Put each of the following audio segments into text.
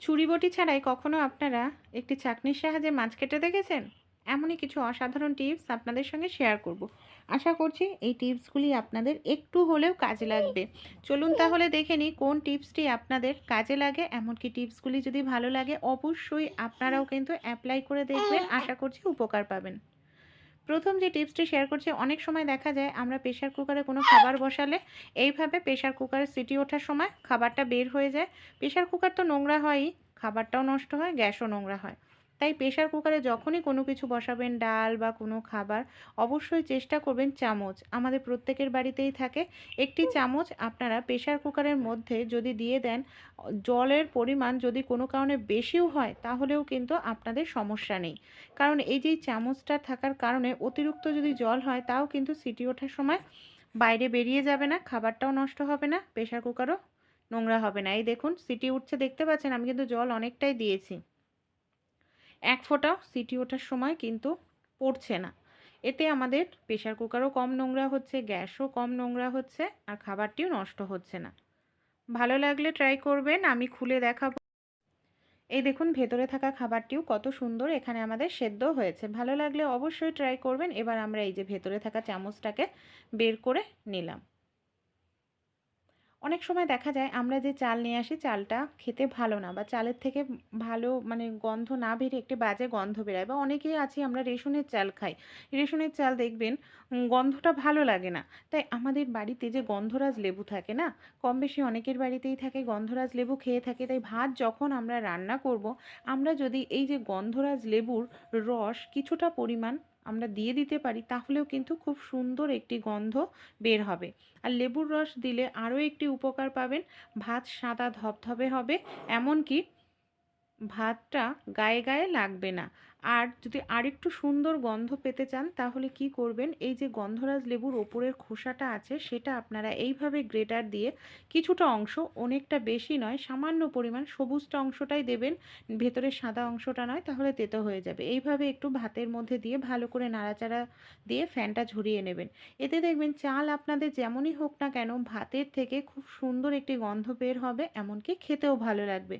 ছুরি বটি ছাড়াই কখনো আপনারা একটি চাকনির সাহায্যে মাছ কেটে দেখেছেন? এমনই কিছু অসাধারণ টিপস আপনাদের সঙ্গে শেয়ার করব। আশা করছি এই টিপসগুলি আপনাদের একটু হলেও কাজে লাগবে। চলুন তাহলে দেখে নিই কোন টিপসটি আপনাদের কাজে লাগে। এমনকি টিপসগুলি যদি ভালো লাগে অবশ্যই আপনারাও কিন্তু অ্যাপ্লাই করে দেখবেন। আশা করছি উপকার পাবেন। প্রথম যে টিপসটি শেয়ার করছি, অনেক সময় দেখা যায় আমরা প্রেশার কুকারে কোনো খাবার বসালে এইভাবে প্রেশার কুকারের সিটি ওঠার সময় খাবারটা বের হয়ে যায়। প্রেশার কুকার তো নোংরা হয়ই, খাবারটাও নষ্ট হয়, গ্যাসও নোংরা হয়। তাই প্রেশার কুকারে যখনই কোনো কিছু বসাবেন, ডাল বা কোনো খাবার, অবশ্যই চেষ্টা করবেন চামচ, আমাদের প্রত্যেকের বাড়িতেই থাকে, একটি চামচ আপনারা প্রেশার কুকারের মধ্যে যদি দিয়ে দেন, জলের পরিমাণ যদি কোনো কারণে বেশিও হয় তাহলেও কিন্তু আপনাদের সমস্যা নেই। কারণ এই যে চামচটা থাকার কারণে অতিরিক্ত যদি জল হয় তাও কিন্তু সিটি ওঠার সময় বাইরে বেরিয়ে যাবে না, খাবারটাও নষ্ট হবে না, প্রেশার কুকারও নোংরা হবে না। এই দেখুন সিটি উঠছে, দেখতে পাচ্ছেন আমি কিন্তু জল অনেকটাই দিয়েছি, এক ফোঁটাও সিটি ওঠার সময় কিন্তু পড়ছে না। এতে আমাদের প্রেশার কুকারও কম নোংরা হচ্ছে, গ্যাসও কম নোংরা হচ্ছে, আর খাবারটিও নষ্ট হচ্ছে না। ভালো লাগলে ট্রাই করবেন, আমি খুলে দেখাবো। এই দেখুন ভেতরে থাকা খাবারটিও কত সুন্দর এখানে আমাদের সেদ্ধ হয়েছে। ভালো লাগলে অবশ্যই ট্রাই করবেন। এবার আমরা এই যে ভেতরে থাকা চামচটাকে বের করে নিলাম। অনেক সময় দেখা যায় আমরা যে চাল নিয়ে আসি চালটা খেতে ভালো না, বা চালের থেকে ভালো মানে গন্ধ না বেরিয়ে একটি বাজে গন্ধ বেরোয়, বা অনেকেই আছি আমরা রেশনের চাল খাই। রেশনের চাল দেখবেন গন্ধটা ভালো লাগে না। তাই আমাদের বাড়িতে যে গন্ধরাজ লেবু থাকে না, কম বেশি অনেকের বাড়িতেই থাকে, গন্ধরাজ লেবু খেয়ে থাকে। তাই ভাত যখন আমরা রান্না করব, আমরা যদি এই যে গন্ধরাজ লেবুর রস কিছুটা পরিমাণ আমরা দিয়ে দিতে পারি, তাহলেও কিন্তু খুব সুন্দর একটি গন্ধ বের হবে। আর লেবুর রস দিলে আরও একটি উপকার পাবেন, ভাত সাদা ধবধবে হবে, এমনকি ভাতটা গায়ে গায়ে লাগবে না। আর যদি আরেকটু সুন্দর গন্ধ পেতে চান তাহলে কি করবেন, এই যে গন্ধরাজ লেবুর ওপরের খোসাটা আছে সেটা আপনারা এইভাবে গ্রেটার দিয়ে কিছুটা অংশ, অনেকটা বেশি নয়, সামান্য পরিমাণ সবুজটা অংশটাই দেবেন, ভেতরের সাদা অংশটা নয়, তাহলে তেতো হয়ে যাবে। এইভাবে একটু ভাতের মধ্যে দিয়ে ভালো করে নাড়াচাড়া দিয়ে ফ্যানটা ঝরিয়ে নেবেন। এতে দেখবেন চাল আপনাদের যেমনই হোক না কেন ভাতের থেকে খুব সুন্দর একটি গন্ধ বের হবে, এমনকি খেতেও ভালো লাগবে।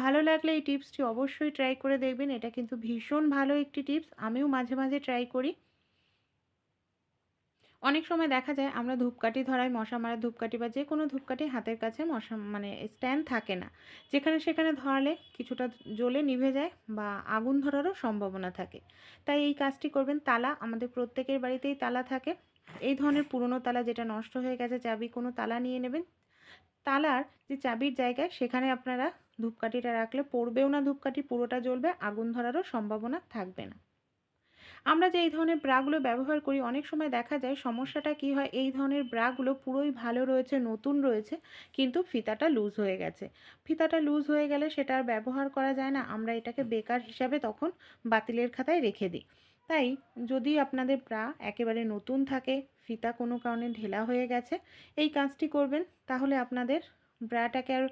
ভালো লাগলে এই টিপসটি অবশ্যই ট্রাই করে দেখবেন। এটা কিন্তু ভীষণ ভালো একটি টিপস, আমিও মাঝে মাঝে ট্রাই করি। অনেক সময় দেখা যায় আমরা ধূপকাঠি ধরাই, মশা মারা ধূপকাঠি বা যে কোনো ধূপকাঠি হাতের কাছে মশা মানে স্ট্যান্ড থাকে না, যেখানে সেখানে ধরালে কিছুটা জ্বলে নিভে যায় বা আগুন ধরারও সম্ভাবনা থাকে। তাই এই কাজটি করবেন। তালা আমাদের প্রত্যেকের বাড়িতেই তালা থাকে, এই ধরনের পুরনো তালা যেটা নষ্ট হয়ে গেছে, চাবি কোনো তালা নিয়ে নেবেন। তালার যে চাবির জায়গায় সেখানে আপনারা ধূপকাঠিটা রাখলে পড়বেও না, ধূপকাঠি পুরোটা জ্বলবে, আগুন ধরারও সম্ভাবনা থাকবে না। আমরা যে এই ধরনের ব্রাগুলো ব্যবহার করি, অনেক সময় দেখা যায় সমস্যাটা কি হয়, এই ধরনের ব্রাগুলো পুরোই ভালো রয়েছে, নতুন রয়েছে, কিন্তু ফিতাটা লুজ হয়ে গেছে। ফিতাটা লুজ হয়ে গেলে সেটা আর ব্যবহার করা যায় না, আমরা এটাকে বেকার হিসাবে তখন বাতিলের খাতায় রেখে দিই। তাই যদি আপনাদের ব্রা একেবারে নতুন থাকে, ফিতা কোনো কারণে ঢেলা হয়ে গেছে, এই কাজটি করবেন, তাহলে আপনাদের ব্রাটাকে আর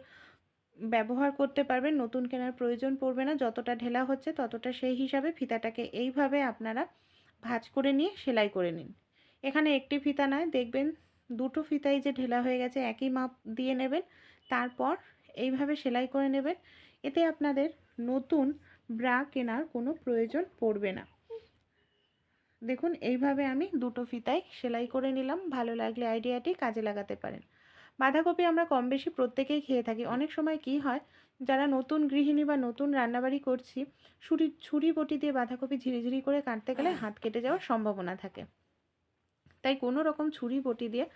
ব্যবহার করতে পারবেন, নতুন কেনার প্রয়োজন পড়বে না। যতটা ঢেলা হচ্ছে ততটা সেই হিসাবে ফিতাটাকে এইভাবে আপনারা ভাঁজ করে নিয়ে সেলাই করে নিন। এখানে একটি ফিতা নয়, দেখবেন দুটো ফিতাই যে ঢেলা হয়ে গেছে একই মাপ দিয়ে নেবেন, তারপর এইভাবে সেলাই করে নেবেন। এতে আপনাদের নতুন ব্রা কেনার কোনো প্রয়োজন পড়বে না। দেখুন এইভাবে আমি দুটো ফিতাই সেলাই করে নিলাম। ভালো লাগলে আইডিয়াটি কাজে লাগাতে পারেন। বাঁধাকপি আমরা কম বেশি প্রত্যেকেই খেয়ে থাকি। অনেক সময় কি হয়, যারা নতুন গৃহিণী বা নতুন রান্নাবাড়ি করছি, ছুরি বটি দিয়ে বাঁধাকপি ঝিরিঝিরি করে কাটতে গেলে হাত কেটে যাওয়ার সম্ভাবনা থাকে। তাই কোনো রকম ছুরি বটি দিয়ে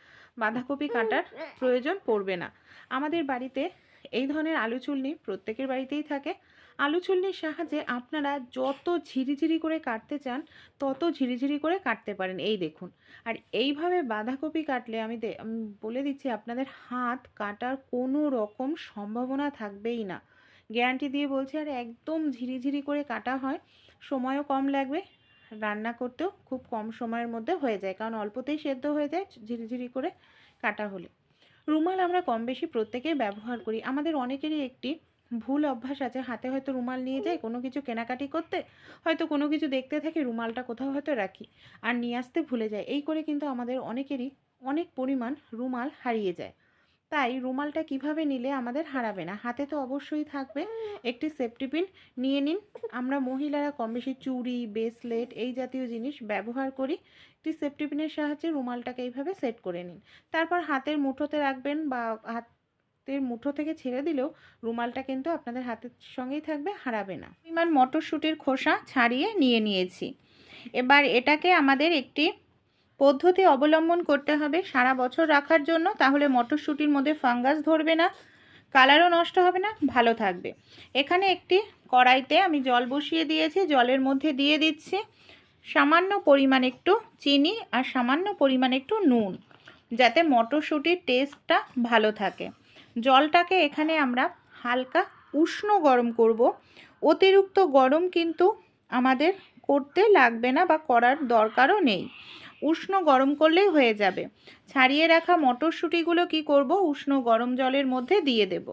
বাঁধাকপি কাটার প্রয়োজন পড়বে না। আমাদের বাড়িতে এই ধরনের আলু চুলনি প্রত্যেকের বাড়িতেই থাকে। আলু চুলনির সাহায্যে আপনারা যত ঝিরিঝিরি করে কাটতে চান তত ঝিরিঝিরি করে কাটতে পারেন। এই দেখুন, আর এইভাবে বাঁধাকপি কাটলে আমি বলে দিচ্ছি আপনাদের হাত কাটার কোনো রকম সম্ভাবনা থাকবেই না, গ্যারান্টি দিয়ে বলছি। আর একদম ঝিরিঝিরি করে কাটা হয়, সময়ও কম লাগবে, রান্না করতেও খুব কম সময়ের মধ্যে হয়ে যায়, কারণ অল্পতেই সেদ্ধ হয়ে যায় ঝিরিঝিরি করে কাটা হলে। রুমাল আমরা কম বেশি প্রত্যেকেই ব্যবহার করি। আমাদের অনেকেরই একটি ভুল অভ্যাস আছে, হাতে হয়তো রুমাল নিয়ে যাই কোনো কিছু কেনাকাটি করতে, হয়তো কোনো কিছু দেখতে থাকি, রুমালটা কোথাও হয়তো রাখি আর নিয়ে আসতে ভুলে যাই। এই করে কিন্তু আমাদের অনেকেরই অনেক পরিমাণ রুমাল হারিয়ে যায়। তাই রুমালটা কিভাবে নিলে আমাদের হারাবে না, হাতে তো অবশ্যই থাকবে। একটি সেফটি পিন নিয়ে নিন। আমরা মহিলারা কম বেশি চুড়ি, ব্রেসলেট এই জাতীয় জিনিস ব্যবহার করি। একটি সেফটি পিনের সাহায্যে রুমালটাকে এইভাবে সেট করে নিন। তারপর হাতের মুঠোতে রাখবেন বা হাতের মুঠো থেকে ছেড়ে দিলেও রুমালটা কিন্তু আপনাদের হাতের সঙ্গেই থাকবে, হারাবে না। পরিমাণ মটরশুঁটির খোসা ছাড়িয়ে নিয়ে নিয়েছি। এবার এটাকে আমাদের একটি পদ্ধতি অবলম্বন করতে হবে সারা বছর রাখার জন্য, তাহলে মটরশুঁটির মধ্যে ফাঙ্গাস ধরবে না, কালারও নষ্ট হবে না, ভালো থাকবে। এখানে একটি কড়াইতে আমি জল বসিয়ে দিয়েছি, জলের মধ্যে দিয়ে দিচ্ছি সামান্য পরিমাণ একটু চিনি আর সামান্য পরিমাণ একটু নুন, যাতে মটরশুঁটির টেস্টটা ভালো থাকে। জলটাকে এখানে আমরা হালকা উষ্ণ গরম করব। অতিরিক্ত গরম কিন্তু আমাদের করতে লাগবে না বা করার দরকারও নেই, উষ্ণ গরম করলেই হয়ে যাবে। ছাড়িয়ে রাখা মটরশুঁটিগুলো কি করব, উষ্ণ গরম জলের মধ্যে দিয়ে দেব।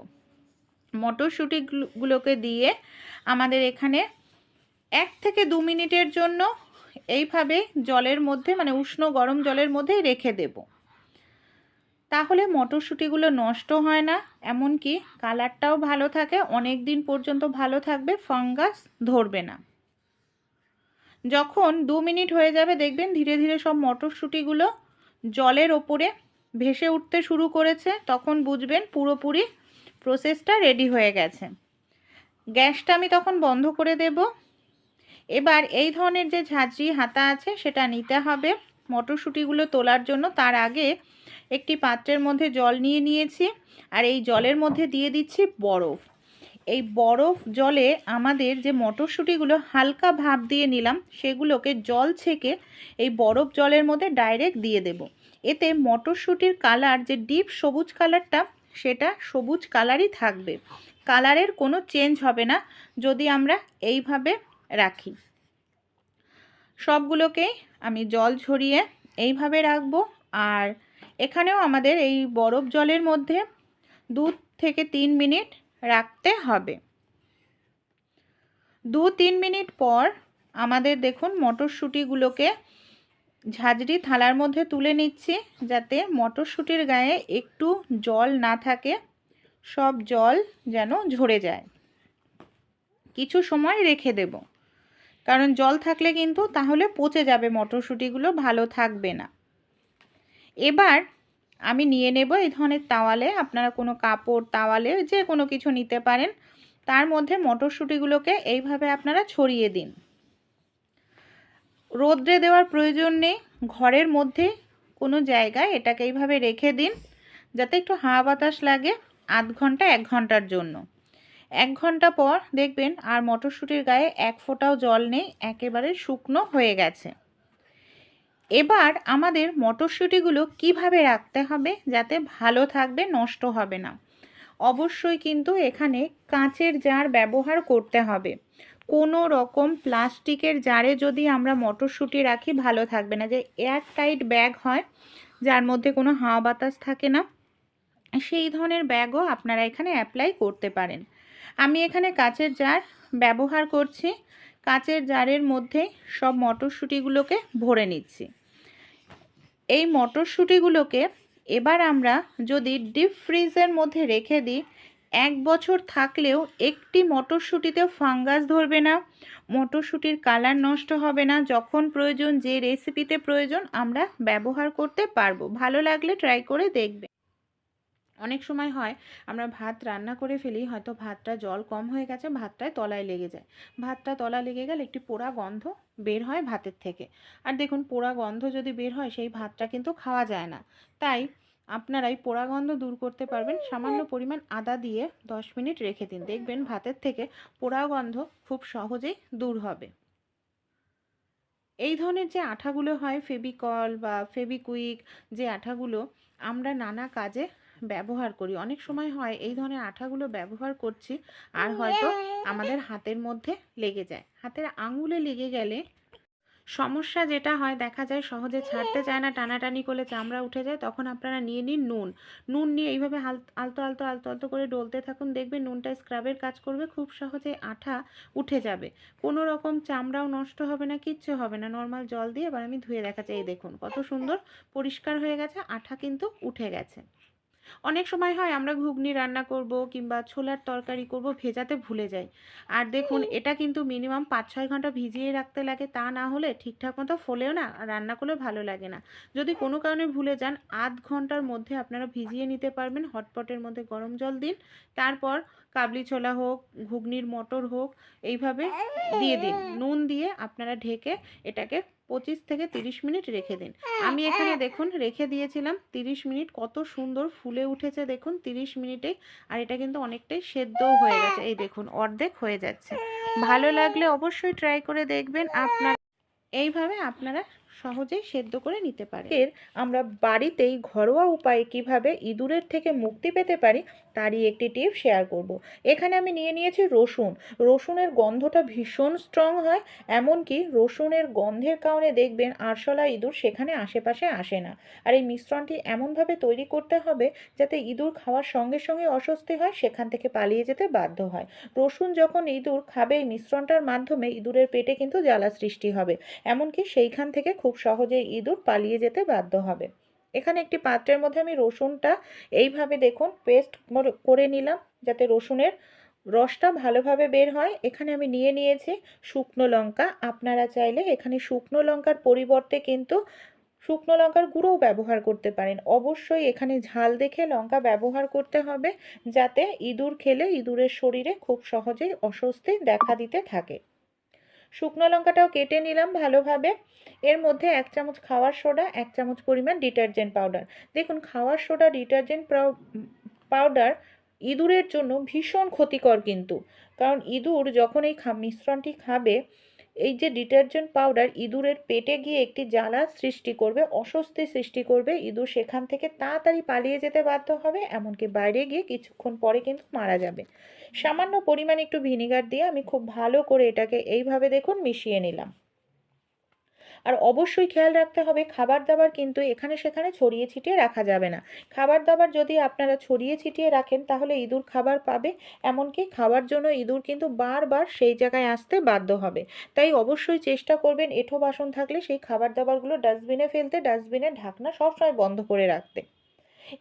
মটরশুঁটিগুলোকে দিয়ে আমাদের এখানে 1 থেকে 2 মিনিটের জন্য এইভাবে জলের মধ্যে, মানে উষ্ণ গরম জলের মধ্যে রেখে দেব। তাহলে মটরশুঁটিগুলো নষ্ট হয় না, এমনকি কালারটাও ভালো থাকে, অনেক দিন পর্যন্ত ভালো থাকবে, ফাঙ্গাস ধরবে না। যখন 2 মিনিট হয়ে যাবে দেখবেন ধীরে ধীরে সব মটরশুঁটিগুলো জলের ওপরে ভেসে উঠতে শুরু করেছে, তখন বুঝবেন পুরোপুরি প্রসেসটা রেডি হয়ে গেছে। গ্যাসটা আমি তখন বন্ধ করে দেব। এবার এই ধরনের যে ঝাঁঝরি হাতা আছে সেটা নিতে হবে মটরশুঁটিগুলো তোলার জন্য। তার আগে একটি পাত্রের মধ্যে জল নিয়ে নিয়েছি, আর এই জলের মধ্যে দিয়ে দিচ্ছি বরফ। এই বরফ জলে আমাদের যে মটরশুঁটিগুলো হালকা ভাপ দিয়ে নিলাম সেগুলোকে জল ছেঁকে এই বরফ জলের মধ্যে ডাইরেক্ট দিয়ে দেব। এতে মটরশুঁটির কালার যে ডিপ সবুজ কালারটা, সেটা সবুজ কালারই থাকবে, কালারের কোনো চেঞ্জ হবে না যদি আমরা এইভাবে রাখি। সবগুলোকেই আমি জল ঝরিয়ে এইভাবে রাখবো। আর এখানেও আমাদের এই বরফ জলের মধ্যে 2 থেকে 3 মিনিট রাখতে হবে। 2-3 মিনিট পর আমাদের দেখুন মটরশুঁটিগুলোকে ঝাঁঝরি থালার মধ্যে তুলে নিচ্ছি, যাতে মটরশুঁটির গায়ে একটু জল না থাকে, সব জল যেন ঝরে যায়। কিছু সময় রেখে দেব, কারণ জল থাকলে কিন্তু তাহলে পচে যাবে মটরশুঁটিগুলো, ভালো থাকবে না। এবার আমি নিয়ে নেব এই ধরনের তাওয়ালে, আপনারা কোনো কাপড়, তাওয়ালে যে কোনো কিছু নিতে পারেন। তার মধ্যে মটরশুঁটিগুলোকে এইভাবে আপনারা ছড়িয়ে দিন। রোদ্রে দেওয়ার প্রয়োজন নেই, ঘরের মধ্যে কোনো জায়গায় এটাকে এইভাবে রেখে দিন, যাতে একটু হাওয়া বাতাস লাগে, আধ ঘন্টা 1 ঘন্টার জন্য। 1 ঘন্টা পর দেখবেন আর মটরশুঁটির গায়ে 1 ফোঁটাও জল নেই, একেবারে শুকনো হয়ে গেছে। এবার আমাদের মটরশুঁটিগুলো কিভাবে রাখতে হবে যাতে ভালো থাকবে, নষ্ট হবে না। অবশ্যই কিন্তু এখানে কাঁচের জার ব্যবহার করতে হবে। কোনো রকম প্লাস্টিকের জারে যদি আমরা মটরশুঁটি রাখি ভালো থাকবে না। যে এয়ার টাইট ব্যাগ হয়, যার মধ্যে কোনো হাওয়া বাতাস থাকে না, সেই ধরনের ব্যাগও আপনারা এখানে অ্যাপ্লাই করতে পারেন। আমি এখানে কাঁচের জার ব্যবহার করছি। কাঁচের জারের মধ্যে সব মটরশুঁটিগুলোকে ভরে নিচ্ছি। এই মটরশুঁটিগুলোকে এবার আমরা যদি ডিপ ফ্রিজের মধ্যে রেখে দিই, 1 বছর থাকলেও একটি মটরশুঁটিতেও ফাঙ্গাস ধরবে না, মটরশুঁটির কালার নষ্ট হবে না। যখন প্রয়োজন, যে রেসিপিতে প্রয়োজন আমরা ব্যবহার করতে পারবো। ভালো লাগলে ট্রাই করে দেখবে। অনেক সময় হয় আমরা ভাত রান্না করে ফেলি, হয়তো ভাতটা জল কম হয়ে গেছে, ভাতটায় তলায় লেগে যায়। ভাতটা তলা লেগে গেলে একটি পোড়া গন্ধ বের হয় ভাতের থেকে। আর দেখুন পোড়া গন্ধ যদি বের হয় সেই ভাতটা কিন্তু খাওয়া যায় না। তাই আপনারাই পোড়া গন্ধ দূর করতে পারবেন সামান্য পরিমাণ আদা দিয়ে 10 মিনিট রেখে দিন, দেখবেন ভাতের থেকে পোড়া গন্ধ খুব সহজেই দূর হবে। এই ধরনের যে আঠাগুলো হয় ফেভিকল বা ফেভিকুইক, যে আঠাগুলো আমরা নানা কাজে ব্যবহার করি, অনেক সময় হয় এই ধরনের আঠাগুলো ব্যবহার করছি আর হয়তো আমাদের হাতের মধ্যে লেগে যায়। হাতের আঙুলে লেগে গেলে সমস্যা যেটা হয়, দেখা যায় সহজে ছাড়তে চায় না, টানাটানি করলে চামড়া উঠে যায়। তখন আপনারা নিয়ে নিন নুন নিয়ে এইভাবে আলতো আলতো আলতো আলতো করে ডলতে থাকুন, দেখবেন নুনটা স্ক্রাবের কাজ করবে, খুব সহজে আঠা উঠে যাবে। কোনো রকম চামড়াও নষ্ট হবে না, কিচ্ছু হবে না। নর্মাল জল দিয়ে এবার আমি ধুয়ে দেখাচ্ছি, এই দেখুন কত সুন্দর পরিষ্কার হয়ে গেছে, আঠা কিন্তু উঠে গেছে। অনেক সময় হয় আমরা ঘুগনি রান্না করব কিংবা ছোলার তরকারি করব, ভেজাতে ভুলে যাই। আর দেখুন এটা কিন্তু মিনিমাম 5-6 ঘন্টা ভিজিয়ে রাখতে লাগে, তা না হলে ঠিকঠাক মতো ফোলেও না, রান্না করলেও ভালো লাগে না। যদি কোনো কারণে ভুলে যান, আধ ঘন্টার মধ্যে আপনারা ভিজিয়ে নিতে পারবেন। হটপটের মধ্যে গরম জল দিন, তারপর কাবলি ছোলা হোক, ঘুগনির মটর হোক, এইভাবে দিয়ে দিন। নুন দিয়ে আপনারা ঢেকে এটাকে 25 থেকে 30 মিনিট রেখে দিন। আমি এখানে দেখুন রেখে দিয়েছিলাম 30 মিনিট, কত সুন্দর ফুলে উঠেছে দেখুন 30 মিনিটেই। আর এটা কিন্তু অনেকটাই সেদ্ধও হয়ে গেছে, এই দেখুন অর্ধেক হয়ে যাচ্ছে। ভালো লাগলে অবশ্যই ট্রাই করে দেখবেন। এইভাবে আপনারা সহজেই সেদ্ধ করে নিতে পারেন। আমরা বাড়িতেই ঘরোয়া উপায়ে কিভাবে ইঁদুরের থেকে মুক্তি পেতে পারি তারই একটি টিপ শেয়ার করব। এখানে আমি নিয়ে নিয়েছি রসুন। রসুনের গন্ধটা ভীষণ স্ট্রং হয়, এমনকি রসুনের গন্ধের কারণে দেখবেন আরশোলা ইঁদুর সেখানে আশেপাশে আসে না। আর এই মিশ্রণটি এমনভাবে তৈরি করতে হবে যাতে ইঁদুর খাওয়ার সঙ্গে সঙ্গে অস্বস্তি হয়, সেখান থেকে পালিয়ে যেতে বাধ্য হয়। রসুন যখন ইঁদুর খাবে এই মিশ্রণটার মাধ্যমে ইঁদুরের পেটে কিন্তু জ্বালা সৃষ্টি হবে, এমনকি সেইখান থেকে খুব সহজেই ইঁদুর পালিয়ে যেতে বাধ্য হবে। এখানে একটি পাত্রের মধ্যে আমি রসুনটা এইভাবে দেখুন পেস্ট করে নিলাম, যাতে রসুনের রসটা ভালোভাবে বের হয়। এখানে আমি নিয়ে নিয়েছি শুকনো লঙ্কা। আপনারা চাইলে এখানে শুকনো লঙ্কার পরিবর্তে কিন্তু শুকনো লঙ্কার গুঁড়োও ব্যবহার করতে পারেন। অবশ্যই এখানে ঝাল দেখে লঙ্কা ব্যবহার করতে হবে, যাতে ইঁদুর খেলে ইঁদুরের শরীরে খুব সহজেই অস্বস্তি দেখা দিতে থাকে। শুকনো লঙ্কাটাও কেটে নিলাম ভালোভাবে। এর মধ্যে 1 চামচ খাওয়ার সোডা, 1 চামচ পরিমাণ ডিটারজেন্ট পাউডার। দেখুন খাওয়ার সোডা ডিটারজেন্ট পাউডার ইঁদুরের জন্য ভীষণ ক্ষতিকর কিন্তু, কারণ ইঁদুর যখন এই মিশ্রণটি খাবে, এই যে ডিটারজেন্ট পাউডার ইঁদুরের পেটে গিয়ে একটি জ্বালা সৃষ্টি করবে, অস্বস্তি সৃষ্টি করবে। ইঁদুর সেখান থেকে তাড়াতাড়ি পালিয়ে যেতে বাধ্য হবে, এমনকি বাইরে গিয়ে কিছুক্ষণ পরে কিন্তু মারা যাবে। সামান্য পরিমাণে একটু ভিনিগার দিয়ে আমি খুব ভালো করে এটাকে এইভাবে দেখুন মিশিয়ে নিলাম। আর অবশ্যই খেয়াল রাখতে হবে খাবার দাবার কিন্তু এখানে সেখানে ছড়িয়ে ছিটিয়ে রাখা যাবে না। খাবার দাবার যদি আপনারা ছড়িয়ে ছিটিয়ে রাখেন তাহলে ইঁদুর খাবার পাবে, এমনকি খাওয়ার জন্য ইঁদুর কিন্তু বারবার সেই জায়গায় আসতে বাধ্য হবে। তাই অবশ্যই চেষ্টা করবেন এঁঠো বাসন থাকলে সেই খাবার দাবারগুলো ডাস্টবিনে ফেলতে, ডাস্টবিনের ঢাকনা সবসময় বন্ধ করে রাখতে।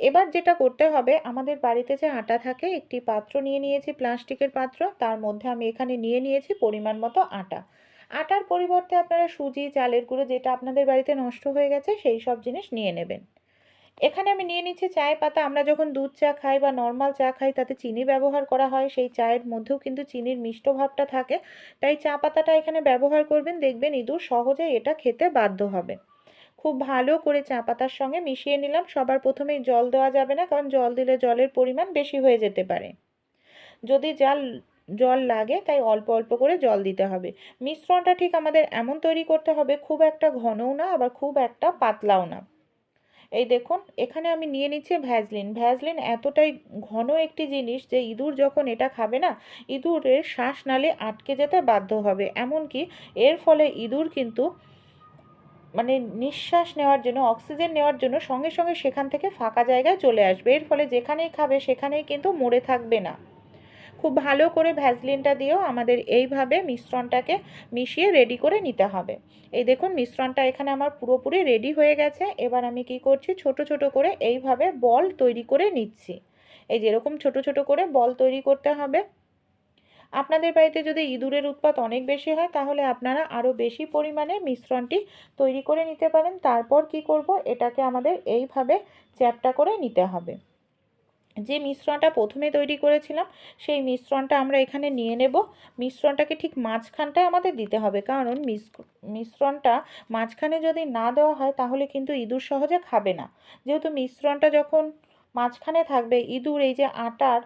এবার যেটা করতে হবে, আমাদের বাড়িতে যে আটা থাকে, একটি পাত্র নিয়ে নিয়েছি প্লাস্টিকের পাত্র, তার মধ্যে আমি এখানে নিয়ে নিয়েছি পরিমাণ মতো আটা। আটার পরিবর্তে আপনারা সুজি, চালের গুঁড়ো, যেটা আপনাদের বাড়িতে নষ্ট হয়ে গেছে সেই সব জিনিস নিয়ে নেবেন। এখানে আমি নিয়ে নিচ্ছি চায় পাতা। আমরা যখন দুধ চা খাই বা নর্মাল চা খাই তাতে চিনি ব্যবহার করা হয়, সেই চায়ের মধ্যেও কিন্তু চিনির মিষ্ট ভাবটা থাকে, তাই চা পাতাটা এখানে ব্যবহার করবেন। দেখবেন ইঁদুর সহজেই এটা খেতে বাধ্য হবে। খুব ভালো করে চা পাতার সঙ্গে মিশিয়ে নিলাম। সবার প্রথমেই জল দেওয়া যাবে না, কারণ জল দিলে জলের পরিমাণ বেশি হয়ে যেতে পারে। যদি জল লাগে তাই অল্প অল্প করে জল দিতে হবে। মিশ্রণটা ঠিক আমাদের এমন তৈরি করতে হবে, খুব একটা ঘনও না আবার খুব একটা পাতলাও না। এই দেখুন এখানে আমি নিয়ে নিচ্ছি ভ্যাসলিন। ভ্যাসলিন এতটাই ঘন একটি জিনিস যে ইঁদুর যখন এটা খাবে না, ইঁদুরের শ্বাসনালী আটকে যেতে বাধ্য হবে, এমনকি এর ফলে ইঁদুর কিন্তু মানে নিঃশ্বাস নেওয়ার জন্য, অক্সিজেন নেওয়ার জন্য সঙ্গে সঙ্গে সেখান থেকে ফাঁকা জায়গায় চলে আসবে। এর ফলে যেখানেই খাবে সেখানেই কিন্তু মরে থাকবে না। খুব ভালো করে ভ্যাসলিনটা দিয়েও আমাদের এইভাবে মিশ্রণটাকে মিশিয়ে রেডি করে নিতে হবে। এই দেখুন মিশ্রণটা এখানে আমার পুরোপুরি রেডি হয়ে গেছে। এবার আমি কি করছি, ছোট ছোট করে এইভাবে বল তৈরি করে নিচ্ছি। এই যেরকম ছোট ছোট করে বল তৈরি করতে হবে। আপনাদের বাড়িতে যদি ইঁদুরের উৎপাত অনেক বেশি হয় তাহলে আপনারা আরও বেশি পরিমাণে মিশ্রণটি তৈরি করে নিতে পারেন। তারপর কি করব, এটাকে আমাদের এইভাবে চ্যাপ্টা করে নিতে হবে। যে মিশ্রণটা প্রথমে তৈরি করেছিলাম সেই মিশ্রণটা আমরা এখানে নিয়ে নেব। মিশ্রণটাকে ঠিক মাঝখানটায় আমাদের দিতে হবে, কারণ মিশ্রণটা মাঝখানে যদি না দেওয়া হয় তাহলে কিন্তু ইঁদুর সহজে খাবে না। যেহেতু মিশ্রণটা যখন মাঝখানে থাকবে, ইঁদুর এই যে আটার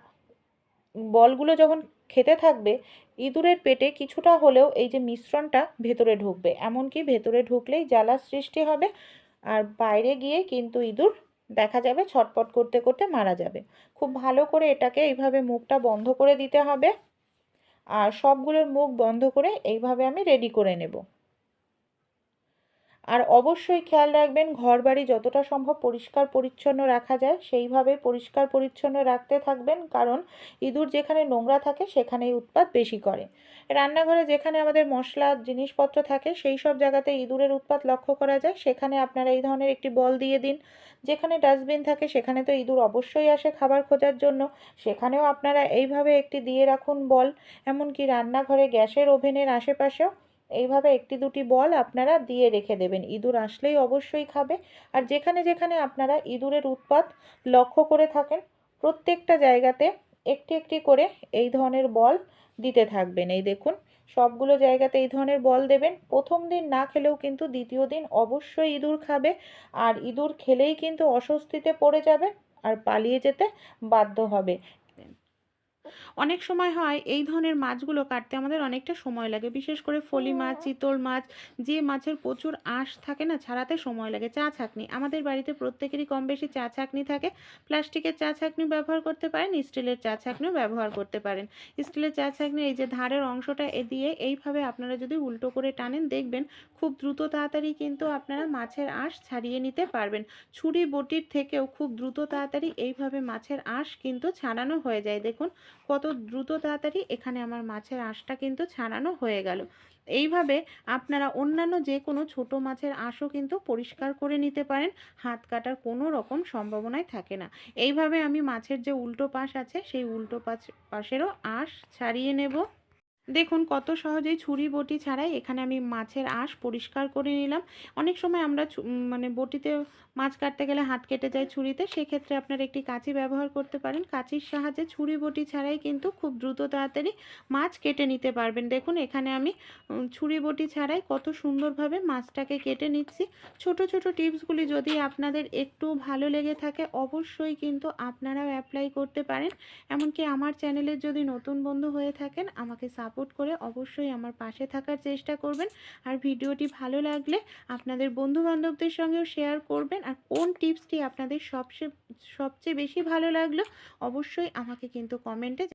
বলগুলো যখন খেতে থাকবে, ইঁদুরের পেটে কিছুটা হলেও এই যে মিশ্রণটা ভেতরে ঢুকবে, এমনকি ভেতরে ঢুকলেই জ্বালার সৃষ্টি হবে, আর বাইরে গিয়ে কিন্তু ইঁদুর দেখা যাবে ছটপট করতে করতে মারা যাবে। খুব ভালো করে এটাকে এইভাবে মুখটা বন্ধ করে দিতে হবে, আর সবগুলোর মুখ বন্ধ করে এইভাবে আমি রেডি করে নেব। আর অবশ্যই খেয়াল রাখবেন ঘরবাড়ি যতটা সম্ভব পরিষ্কার পরিচ্ছন্ন রাখা যায় সেইভাবে পরিষ্কার পরিচ্ছন্ন রাখতে থাকবেন, কারণ ইঁদুর যেখানে নোংরা থাকে সেখানেই উৎপাত বেশি করে। রান্নাঘরে যেখানে আমাদের মশলা জিনিসপত্র থাকে সেই সব জায়গাতে ইঁদুরের উৎপাত লক্ষ্য করা যায়, সেখানে আপনারা এই ধরনের একটি বল দিয়ে দিন। যেখানে ডাস্টবিন থাকে সেখানে তো ইঁদুর অবশ্যই আসে খাবার খোঁজার জন্য, সেখানেও আপনারা এইভাবে একটি দিয়ে রাখুন বল। এমনকি রান্নাঘরে গ্যাসের ওভেনের আশেপাশেও এইভাবে একটি দুটি বল আপনারা দিয়ে রেখে দেবেন, ইঁদুর আসলেই অবশ্যই খাবে। আর যেখানে যেখানে আপনারা ইঁদুরের উৎপাত লক্ষ্য করে থাকেন প্রত্যেকটা জায়গাতে একটি একটি করে এই ধরনের বল দিতে থাকবেন। এই দেখুন সবগুলো জায়গাতে এই ধরনের বল দেবেন। প্রথম দিন না খেলেও কিন্তু দ্বিতীয় দিন অবশ্যই ইঁদুর খাবে, আর ইঁদুর খেলেই কিন্তু অস্বস্তিতে পড়ে যাবে আর পালিয়ে যেতে বাধ্য হবে। অনেক সময় হয় এই ধরনের মাছগুলো কাটতে আমাদের অনেকটা সময় লাগে, বিশেষ করে ফলি মাছ, চিতল মাছ, যে মাছের প্রচুর আঁশ থাকে না, ছাড়াতে সময় লাগে। চা ছাঁকনি, আমাদের বাড়িতে প্রত্যেকেরই কম বেশি চা ছাঁকনি থাকে। প্লাস্টিকের চা ছাঁকনি ব্যবহার করতে পারেন, স্টিলের চা ছাঁকনিও ব্যবহার করতে পারেন। স্টিলের চা ছাঁকনি এই যে ধারের অংশটা দিয়ে এইভাবে আপনারা যদি উল্টো করে টানেন দেখবেন খুব দ্রুত তাড়াতাড়ি কিন্তু আপনারা মাছের আঁশ ছাড়িয়ে নিতে পারবেন। ছুরি বটির থেকেও খুব দ্রুত তাড়াতাড়ি এইভাবে মাছের আঁশ কিন্তু ছাড়ানো হয়ে যায়। দেখুন কত দ্রুত তাড়াতাড়ি এখানে আমার মাছের আঁশটা কিন্তু ছাড়ানো হয়ে গেল। এইভাবে আপনারা অন্যান্য যে কোনো ছোট মাছের আঁশও কিন্তু পরিষ্কার করে নিতে পারেন, হাত কাটার কোনো রকম সম্ভাবনাই থাকে না। এইভাবে আমি মাছের যে উল্টো পাশ আছে সেই উল্টো পাশেরও আঁশ ছাড়িয়ে নেব। দেখুন কত সহজেই ছুরি বটি ছাড়াই এখানে আমি মাছের আঁশ পরিষ্কার করে নিলাম। অনেক সময় আমরা মানে বটিতে মাছ কাটতে গেলে হাত কেটে যায় ছুরিতে, সেক্ষেত্রে আপনারা একটি কাঁচি ব্যবহার করতে পারেন। কাঁচির সাহায্যে ছুরি বটি ছাড়াই কিন্তু খুব দ্রুত তাড়াতাড়ি মাছ কেটে নিতে পারবেন। দেখুন এখানে আমি ছুরি বটি ছাড়াই কত সুন্দরভাবে মাছটাকে কেটে নিচ্ছি। ছোট ছোট টিপসগুলি যদি আপনাদের একটু ভালো লেগে থাকে অবশ্যই কিন্তু আপনারাও অ্যাপ্লাই করতে পারেন। এমনকি আমার চ্যানেলের যদি নতুন বন্ধু হয়ে থাকেন আমাকে সাপোর্ট করে অবশ্যই আমার পাশে থাকার চেষ্টা করবেন। আর ভিডিওটি ভালো লাগলে আপনাদের বন্ধু বান্ধবদের সঙ্গেও শেয়ার করবেন। আর কোন টিপসটি আপনাদের সবচেয়ে বেশি ভালো লাগলো অবশ্যই আমাকে কিন্তু কমেন্টে